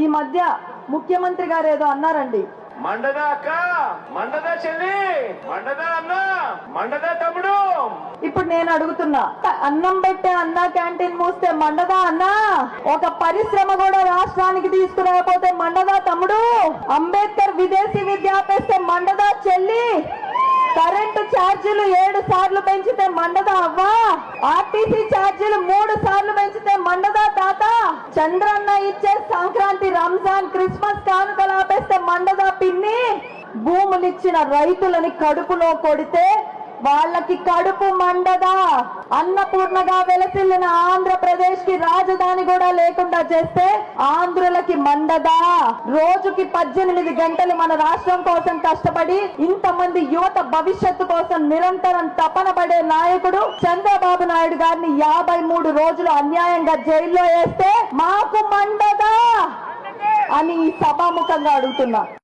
ఈ మధ్య ముఖ్యమంత్రి గారు ఏదో అన్నారండి, మండదా అక్క, మండదా చెల్లి, మండదా అన్న, మండదా తమ్ముడు. ఇప్పుడు నేను అడుగుతున్నా, అన్నం పెట్టే అన్న క్యాంటీన్ మూస్తే మండదా అన్న, ఒక పరిశ్రమ కూడా రాష్ట్రానికి తీసుకురాకపోతే మండదా తమ్ముడు, అంబేద్కర్ విదేశీ విద్య ఆపేస్తే మండదా చెల్లి, కరెంటు ఛార్జీలు 7 సార్లు పెంచితే మండదా అవ్వా, ఆర్టీసీ ఛార్జీలు 3 సార్లు పెంచితే మండదా తాత, చంద్రన్న ఇచ్చే సంక్రాంతి, రంజాన్, క్రిస్మస్ కానుకలు ఆపేస్తే మండదా పిన్ని, భూములిచ్చిన రైతులని కడుపులో కొడితే వాళ్ళకి కడుపు మండదా, అన్నపూర్ణగా వెలసిల్లిన ఆంధ్రప్రదేశ్ కి రాజధాని కూడా లేకుండా చేస్తే ఆంధ్రులకి మండదా, రోజుకి 18 గంటలు మన రాష్ట్రం కోసం కష్టపడి ఇంతమంది యువత భవిష్యత్తు కోసం నిరంతరం తపన పడే నాయకుడు చంద్రబాబు నాయుడు గారిని 53 రోజులు అన్యాయంగా జైల్లో వేస్తే మాకు మండదా అని సభాముఖంగా అడుగుతున్నా.